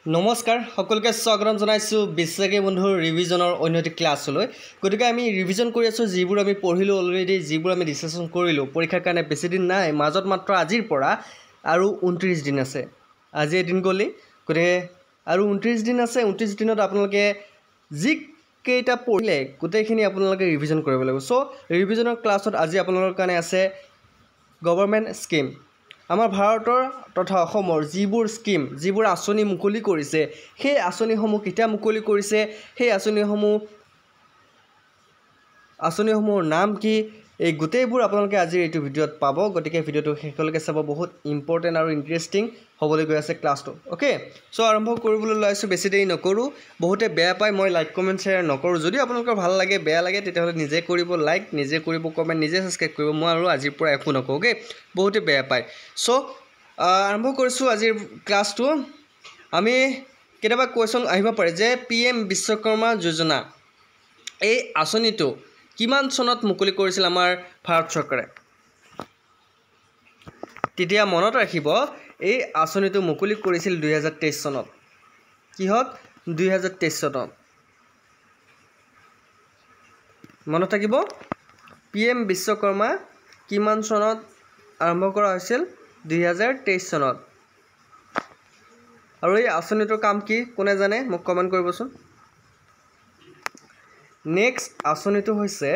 নমস্কাৰ সকলোকে স্বাগতম জনাইছো বিশ্বাসী বন্ধুৰ ৰিভিজনৰ অন্যটি ক্লাছলৈ গতিকে আমি ৰিভিজন কৰি আছো যিবোৰ আমি পঢ়িলো অলৰেডি যিবোৰ আমি ডিসকাশন কৰিলো পৰীক্ষাৰ কাৰণে বেছি দিন নাই মাজত মাত্ৰ আজিৰ পৰা আৰু 29 দিন আছে আজি এদিন গলি গতিকে আৰু 29 দিন আছে 29 দিনত আপোনালোকে যি কেইটা পঢ়িলে গোটেইখিনি আপোনালোকে ৰিভিজন কৰিব লাগিব সো ৰিভিজনৰ ক্লাছত আজি আপোনালোকৰ কাৰণে আছে গভৰ্ণমেণ্ট স্কিম আমাৰ ভাৰতৰ তথা অসমৰ যিবোৰ স্কিম যিবোৰ আঁচনি মুকলি কৰিছে সেই আঁচনিসমূহ কেতিয়া মুকলি কৰিছে সেই আঁচনিসমূহৰ নাম কি এই গোটেইবোৰ আপোনালোকে আজি এইটো ভিডিঅ'ত পাব গতিকে ভিডিঅ'টো শেষলৈকে চাব বহুত ইম্পৰ্টেন্ট আৰু ইন্টাৰেষ্টিং হ'বলৈ গৈ আছে ক্লাছটো ওকে সো আৰম্ভ কৰিবলৈ লৈছো বেছি দেৰি নকৰো বহুতে বেয়া পায় মই লাইক কমেন্ট শেয়াৰ নকৰো যদি আপোনালোকৰ ভাল লাগে বেয়া লাগে তেতিয়াহলে নিজে কৰিব লাইক নিজে কৰিব কমেন্ট নিজে সাবস্ক্ৰাইব কৰিব মই আৰু আজিৰ পৰা একো নকওঁ ওকে বহুতে বেয়া পায় সো আৰম্ভ কৰিছো আজিৰ ক্লাছটো আমি কেতিয়াবা কোৱেশ্চন আহিব পাৰে যে পিএম বিশ্বকৰ্মা যোজনা এই আঁচনিটো কিমান চনত মুকলি কৰিছিল আমাৰ ভাৰত চৰকাৰে তেতিয়া মনত ৰাখিব এই আঁচনিটো মুকলি কৰিছিল 2023 চনত কিহত 2023 চনত মনত থাকিব পিএম বিশ্বকৰ্মা কিমান চনত আৰম্ভ কৰা হৈছিল 2023 চনত আৰু এই আঁচনিটোৰ কাম কি কোনে জানে মোক কমেন্ট কৰিবচোন নেক্সট আঁচনিটো হৈছে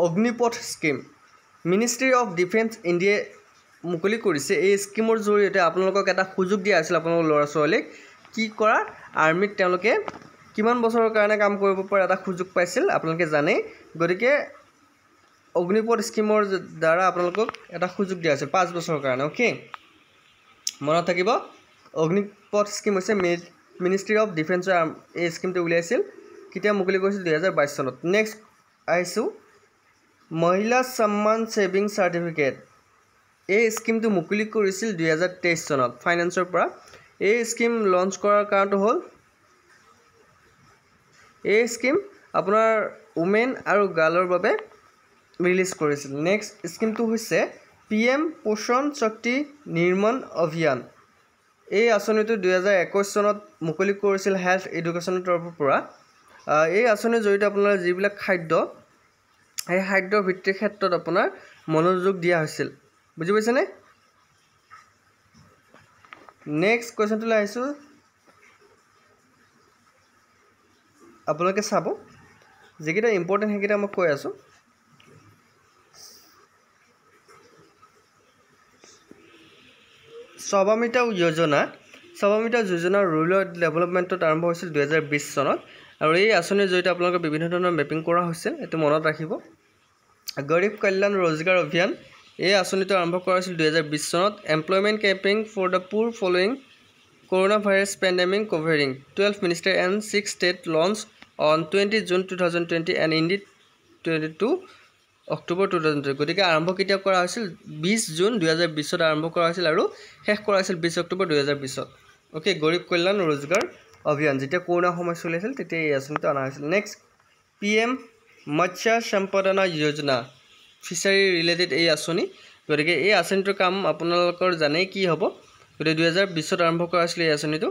Agnipath scheme ministry of defence India মুকলি কৰিছে এই স্কিমৰ জৰিয়তে আপোনালোকক এটা সুযোগ দিয়া আছিল আপোনালোকৰ ল'ৰা ছোৱালীক কি কৰা আৰ্মিত তেওঁলোকে কিমান বছৰৰ কাৰণে কাম কৰিব পাৰে এটা সুযোগ পাইছিল আপোনালোকে জানে গতিকে অগ্নিপথ স্কিমৰ দ্বাৰা আপোনালোকক এটা সুযোগ দিয়া আছিল 5 বছৰৰ কাৰণে ওকে মনত থাকিব অগ্নিপথ স্কিম হৈছে মিনিষ্ট্ৰি অফ ডিফেন্সৰ এই স্কিমটো উলিয়াইছিল কেতিয়া মুকলি কৰিছিল 2022 চনত নেক্সট আইছো মহিলা সন্মান সেভিং সাৰ্টিফিকেট এই স্কিমটো মুকলি কৰিছিল 2023 চনত ফাইনান্সৰ পৰা এই স্কিম লঞ্চ কৰাৰ কাৰণটো হ'ল এই স্কিম আপোনাৰ ওমেন আৰু গাৰ্লৰ বাবে ৰিলিজ কৰিছিল নেক্সট স্কিমটো হৈছে পিএম পোষণ শক্তি নিৰ্মাণ অভিযান এই আঁচনিটো 2021 চনত মুকলি কৰিছিল হেলথ এডুকেশ্যনৰ তৰফৰ পৰা এই আঁচনিৰ জৰিয়তে আপোনাৰ যিবিলাক খাদ্য এই খাদ্যৰ ভিত্তিৰ ক্ষেত্ৰত আপোনাৰ মনোযোগ দিয়া হৈছিল বুজি পাইছেনে নেক্সট কোৱেশ্চনটো লাইছো আপোনালোকে চাব যেকিটা ইম্পৰ্টেন্ট হেকিটা মই কৈ আছো স্বাৱমিতা যোজনা ৰুৰাল ডেভেলপমেণ্টত আৰম্ভ হৈছিল 2020 চনত আৰু এই আঁচনিৰ জৰিয়তে আপোনালোকৰ বিভিন্ন ধৰণৰ মেপিং কৰা হৈছে এটো মনত ৰাখিব গৰীব কল্যাণ ৰোজগাৰ অভিযান এই আঁচনিটো আৰম্ভ কৰা হৈছিল 2020 চনত এমপ্লয়মেন্ট কেম্পেইন ফৰ দ্য পুৰ following corona virus pandemic covering 12 minister and 6 state launched on 20 June 2020 and ended 22 October 2020 গতিকে আৰম্ভ কেতিয়া কৰা হৈছিল 20 জুন 2020 ত আৰম্ভ কৰা হৈছিল আৰু শেষ কৰা হৈছিল 20 অক্টোবৰ 2020 ত ওকে গৰীব কল্যাণ ৰোজগাৰ অভিযান যেতিয়া কৰোনা সময় চলি আছিল তেতিয়া এই আঁচনিটো অনা হৈছিল নেক্সট পিএম মৎস্য সম্পদনা যোজনা ফিচাৰী ৰিলেটেড এই আঁচনি গতিকে এই আঁচনিটোৰ কাম আপোনালোকৰ জানে কি হ'ব গতিকে 2020 ত আৰম্ভ কৰা হৈছিল এই আঁচনিটো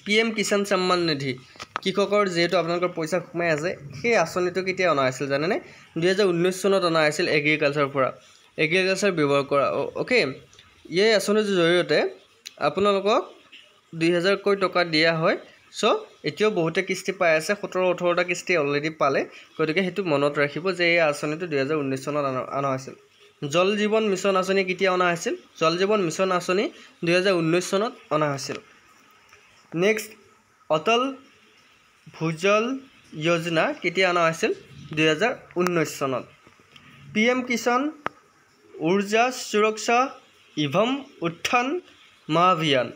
পিএম কিষাণ সন্মান নিধি কৃষকৰ যেহেতু আপোনালোকৰ পইচা সোমাই আছে সেই আঁচনিটো কেতিয়া অনা হৈছিল জানেনে 2019 চনত অনা হৈছিল এগ্ৰিকালচাৰৰ পৰা এগ্ৰিকালচাৰ ব্যৱহাৰ কৰা ওকে এই আঁচনিৰ জৰিয়তে আপোনালোকক 2000 কোটি টকা দিয়া হয় সো এতিয়াও বহুতে কিস্তি পাই আছে 17-18টা কিস্তি অলৰেডি পালে গতিকে হেতু মনত ৰাখিব যে এই আঁচনিটো 2019 চনত অনা হৈছিল জল জীৱন মিছন আঁচনি কেতিয়া অনা হৈছিল জল জীৱন মিছন আঁচনি 2019 চনত অনা হৈছিল নেক্সট অটল ভূজল যোজনা কেতিয়া অনা হৈছিল 2019 চনত পিএম কিষাণ ঊৰ্জা সুৰক্ষা ইভম উত্থান মহাভিয়ান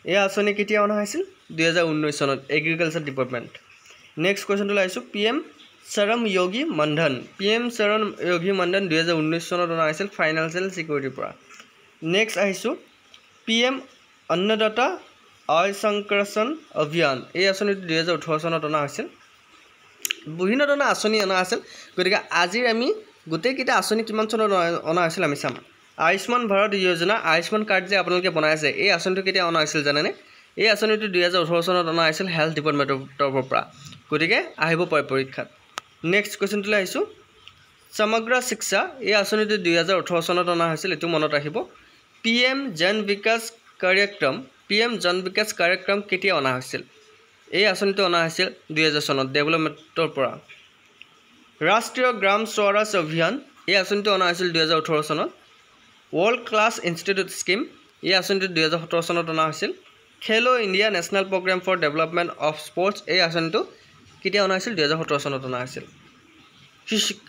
এই আঁচনি কেতিয়া অনা হৈছিল 2019 চনত এগ্ৰিকালচাৰ ডিপাৰ্টমেণ্ট নেক্সট কোৱেশ্চনটো লাইছো পিএম শৰম যোগী মন্ধন 2019 চনত অনা হৈছিল ফাইনান্সিয়েল সিকিউৰিটিৰ পৰা নেক্সট আহিছো পিএম অন্নদাতা আয় সংৰক্ষণ অভিযান এই আঁচনিটো 2018 চনত অনা হৈছিল বিভিন্ন ধৰণৰ আঁচনি অনা আছিল গতিকে আজি আমি গোটেই কিটা আঁচনি কিমান চনত অনা হৈছিল আমি চাম আয়ুষ্মান ভাৰত যোজনা আয়ুষ্মান কাৰ্ড যে আপোনালোকে বনাই আছে এই আঁচনিটো কেতিয়া অনা হৈছিল জানেনে এই আঁচনিটো 2018 চনত অনা হৈছিল হেল্থ ডিপাৰ্টমেণ্টৰ তৰফৰ পৰা গতিকে আহিব পাৰে পৰীক্ষাত নেক্সট কোৱেশ্চনটোলৈ আহিছোঁ সমগ্ৰ শিক্ষা এই আঁচনিটো 2018 চনত অনা হৈছিল এটো মনত ৰাখিব PM জন বিকাশ কাৰ্যক্ৰম কেতিয়া অনা হৈছিল এই আঁচনিটো অনা হৈছিল 2000 চনত ডেভেলপমেণ্টৰ পৰা ৰাষ্ট্ৰীয় গ্ৰাম স্বৰাজ অভিযান এই আঁচনিটো অনা হৈছিল 2018 চনত ৱৰ্ল্ড ক্লাছ ইনষ্টিটিউট স্কিম এই আঁচনিটো 2017 চনত অনা হৈছিল Khelo India national programme for development of sports এই আঁচনিটো কেতিয়া অনা হৈছিল 2017 চনত অনা হৈছিল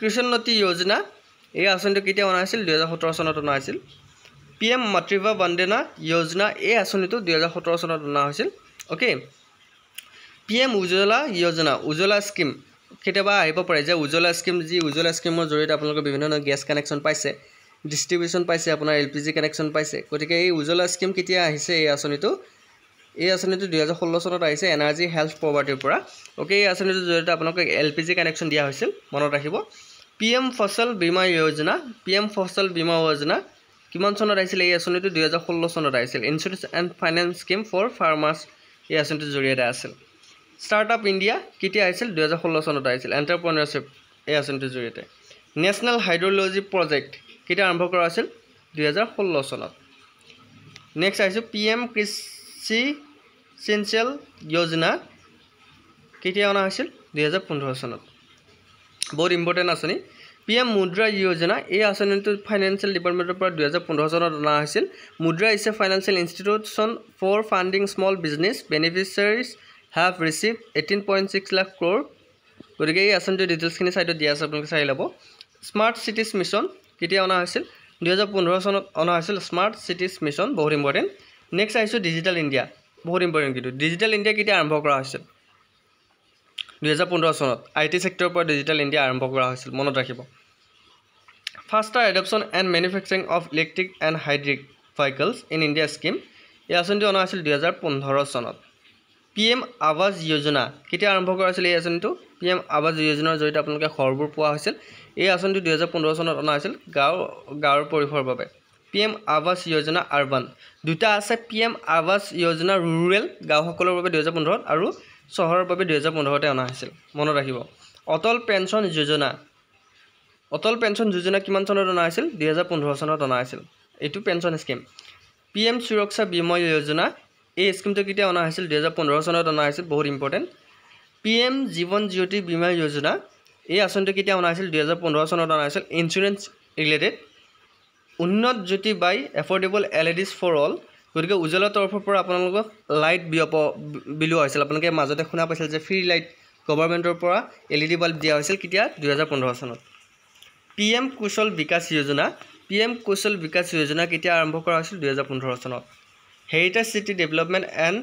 কৃষন্নতি যোজনা এই আঁচনিটো কেতিয়া অনা হৈছিল 2017 চনত অনা হৈছিল PM মাতৃভা বন্দনা যোজনা এই আঁচনিটো 2017 চনত অনা হৈছিল ওকে PM উজ্জ্বলা যোজনা উজ্জ্বলা স্কিম কেতিয়াবা আহিব পাৰে যে উজ্জ্বলা স্কিমৰ জৰিয়তে আপোনালোকে বিভিন্ন ধৰণৰ গেছ কানেকশ্যন পাইছে ডিস্ট্ৰিবিউশন পাইছে আপোনাৰ LPG কানেকশ্যন পাইছে গতিকে এই উজ্জ্বলা স্কিম কেতিয়া আহিছে এই আঁচনিটো 2016 চনত আহিছে এনাৰ্জি হেল্থ পভাৰ্টিৰ পৰা ওকে এই আঁচনিটোৰ জৰিয়তে আপোনালোকক LPG কানেকশ্যন দিয়া হৈছিল মনত ৰাখিব PM ফসল বীমা যোজনা কিমান চনত আহিছিল এই আঁচনিটো 2016 চনত আহিছিল insurance and finance scheme for farmers এই আঁচনিটোৰ জৰিয়তে আছিল ষ্টাৰ্টআপ ইণ্ডিয়া কেতিয়া আহিছিল 2016 চনত আহিছিল এণ্টাৰপ্ৰেনাৰশ্বিপ এই আঁচনিটোৰ জৰিয়তে নেশ্যনেল হাইড্ৰলজি প্ৰজেক্ট কেতিয়া আৰম্ভ কৰা হৈছিল 2016 চনত নেক্সট আহিছোঁ PM কৃষি সিঞ্চন যোজনা কেতিয়া অনা হৈছিল 2015 চনত বহুত ইম্পৰ্টেণ্ট আঁচনি PM মুদ্ৰা যোজনা এই আঁচনিটো ফাইনেন্সিয়েল ডিপাৰ্টমেণ্টৰ পৰা 2015 চনত অনা হৈছিল Mudra is a financial institution for funding small business beneficiaries have received 18.6 lakh crore গতিকে এই আঁচনিটোৰ ডিটেইলছখিনি সাইডত দিয়া আছে আপোনালোকে চাই ল'ব স্মাৰ্ট চিটিজ মিছন কেতিয়া অনা হৈছিল 2015 চনত অনা হৈছিল স্মাৰ্ট চিটিজ মিছন বহুত ইম্পৰ্টেণ্ট নেক্সট আহিছোঁ ডিজিটেল ইণ্ডিয়া বহুত ইম্পৰ্টেণ্ট কিন্তু ডিজিটেল ইণ্ডিয়া কেতিয়া আৰম্ভ কৰা হৈছিল 2015 চনত IT সেক্টৰৰ পৰা ডিজিটেল ইণ্ডিয়া আৰম্ভ কৰা হৈছিল মনত ৰাখিব faster adoption and manufacturing of electric and hybrid vehicles in India scheme এই আঁচনিটো অনা হৈছিল 2015 চনত PM আৱাস যোজনা কেতিয়া আৰম্ভ কৰা হৈছিল এই আঁচনিটো PM আৱাস যোজনাৰ জৰিয়তে আপোনালোকে ঘৰবোৰ পোৱা হৈছিল এই আঁচনিটো 2015 চনত অনা হৈছিল গাঁৱৰ পৰিসৰৰ বাবে PM আৱাস যোজনা আৰবান দুটা আছে PM আৱাস যোজনা ৰুৰেল গাঁওসকলৰ বাবে 2015 আৰু চহৰৰ বাবে 2015 তে অনা হৈছিল মনত ৰাখিব অটল পেঞ্চন যোজনা কিমান চনত অনা হৈছিল 2015 চনত অনা হৈছিল এইটো পেঞ্চন স্কিম PM সুৰক্ষা বীমা যোজনা এই স্কিমটো কেতিয়া অনা হৈছিল 2015 চনত অনা হৈছিল বহুত ইম্পৰ্টেণ্ট PM জীৱন জ্যোতি বীমা যোজনা এই আঁচনিটো কেতিয়া অনা হৈছিল 2015 চনত অনা হৈছিল ইনস্যুৰেন্স ৰিলেটেড উন্নত জ্যোতি বাই এফৰ্ডেবল LEDs ফৰ অল গতিকে উজ্জ্বলা তৰফৰ পৰা আপোনালোকক লাইট বিলোৱা হৈছিল আপোনালোকে মাজতে শুনা পাইছিল যে ফ্ৰী লাইট গভৰ্ণমেণ্টৰ পৰা LED বাল্ব দিয়া হৈছিল কেতিয়া 2015 চনত PM কুশল বিকাশ যোজনা কেতিয়া আৰম্ভ কৰা হৈছিল 2015 চনত হেৰিটেজ চিটি ডেভেলপমেণ্ট এণ্ড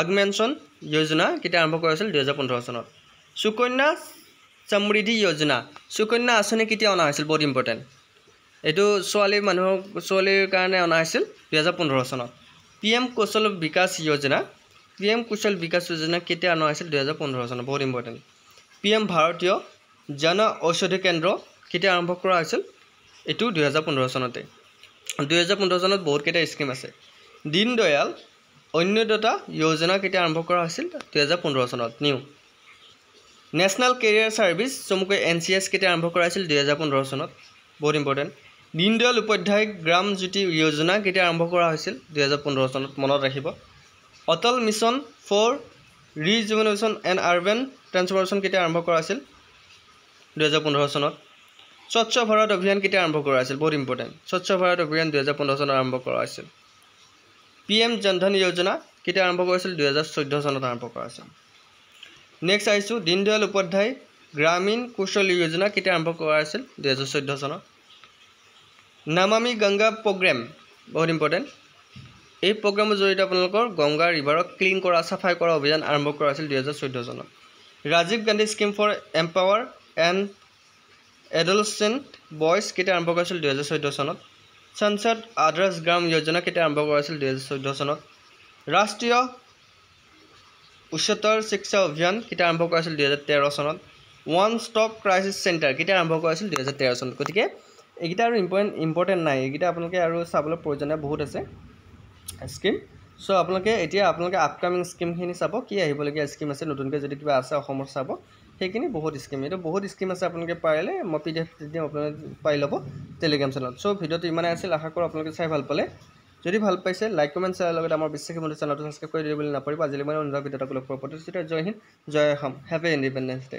অগমেণ্টন যোজনা কেতিয়া আৰম্ভ কৰা হৈছিল 2015 চনত সুকন্যা সমৃদ্ধি যোজনা সুকন্যা আঁচনি কেতিয়া অনা হৈছিল বহুত ইম্পৰ্টেণ্ট এইটো ছোৱালীৰ কাৰণে অনা হৈছিল 2015 চনত PM কুশল বিকাশ যোজনা কেতিয়া অনা হৈছিল 2015 চনত বহুত ইম্পৰ্টেণ্ট PM ভাৰতীয় জন ঔষধি কেন্দ্ৰ কেতিয়া আৰম্ভ কৰা হৈছিল এইটো 2015 চনতে 2015 চনত বহুত কেইটা স্কিম আছে দীন দয়াল অন্যদতা যোজনা কেতিয়া আৰম্ভ কৰা হৈছিল 2015 চনত নিউ নেশ্যনেল কেৰিয়াৰ সাৰ্ভিস চমুকৈ NCS কেতিয়া আৰম্ভ কৰা হৈছিল 2015 চনত বহুত ইম্পৰ্টেণ্ট দীন দয়াল উপাধ্যায় গ্ৰাম জ্যোতি যোজনা কেতিয়া আৰম্ভ কৰা হৈছিল 2015 চনত মনত ৰাখিব Atal mission for rejuvenation and urban transformation কেতিয়া আৰম্ভ কৰা হৈছিল 2015 চনত স্বচ্ছ ভাৰত অভিযান কেতিয়া আৰম্ভ কৰা হৈছিল বহুত ইম্পৰ্টেণ্ট স্বচ্ছ ভাৰত অভিযান 2015 চনত আৰম্ভ কৰা হৈছিল PM জনধন যোজনা কেতিয়া আৰম্ভ কৰিছিল 2014 চনত আৰম্ভ কৰা হৈছিল নেক্সট আহিছোঁ দীন দয়াল উপাধ্যায় গ্ৰামীণ কৌশল যোজনা কেতিয়া আৰম্ভ কৰা হৈছিল 2014 চনত নামামি গংগা প্ৰগ্ৰাম বহুত ইম্পৰ্টেণ্ট এই প্ৰগ্ৰামৰ জৰিয়তে আপোনালোকৰ গংগা ৰিভাৰক ক্লিন কৰা চাফাই কৰা অভিযান আৰম্ভ কৰা হৈছিল 2014 চনত Rajiv Gandhi scheme for empower and adolescent boys কেতিয়া আৰম্ভ কৰা হৈছিল 2014 চনত সংসদ আদৰ্শ গ্ৰাম যোজনা কেতিয়া আৰম্ভ কৰা হৈছিল 2014 চনত ৰাষ্ট্ৰীয় উচ্চতৰ শিক্ষা অভিযান কেতিয়া আৰম্ভ কৰা হৈছিল 2013 চনত ওৱান ষ্টপ ক্ৰাইচিছ চেণ্টাৰ কেতিয়া আৰম্ভ কৰা হৈছিল 2013 চনত গতিকে এইকেইটা আৰু ইম্পৰ্টেণ্ট নাই এইকেইটা আপোনালোকে আৰু চাবলৈ প্ৰয়োজনীয় বহুত আছে স্কিম সো আপোনালোকে এতিয়া আপোনালোকে আপকামিং স্কিমখিনি চাব কি আহিবলগীয়া স্কিম আছে নতুনকৈ যদি কিবা আছে অসমৰ চাব সেইখিনি বহুত স্কিম এইটো বহুত স্কিম আছে আপোনালোকে পাৰিলে মই PDF দিম আপোনালোকে পাই ল'ব টেলিগ্ৰাম চেনেলত সো ভিডিঅ'টো ইমানে আছিল আশা কৰোঁ আপোনালোকে চাই ভাল পালে যদি ভাল পাইছে লাইক কমেণ্ট শ্বেয়াৰ লগত আমাৰ বিশ্বাসী বন্ধু চেনেলটো সাবস্ক্ৰাইব কৰি দিবলৈ নাপাহৰিব আজিলৈ মই অন্য ভিডিঅ'ত লগ পাব প্ৰতিষ্ঠিত জয় হিন্দ জয় অসম হেপী ইণ্ডিপেণ্ডেন্স ডে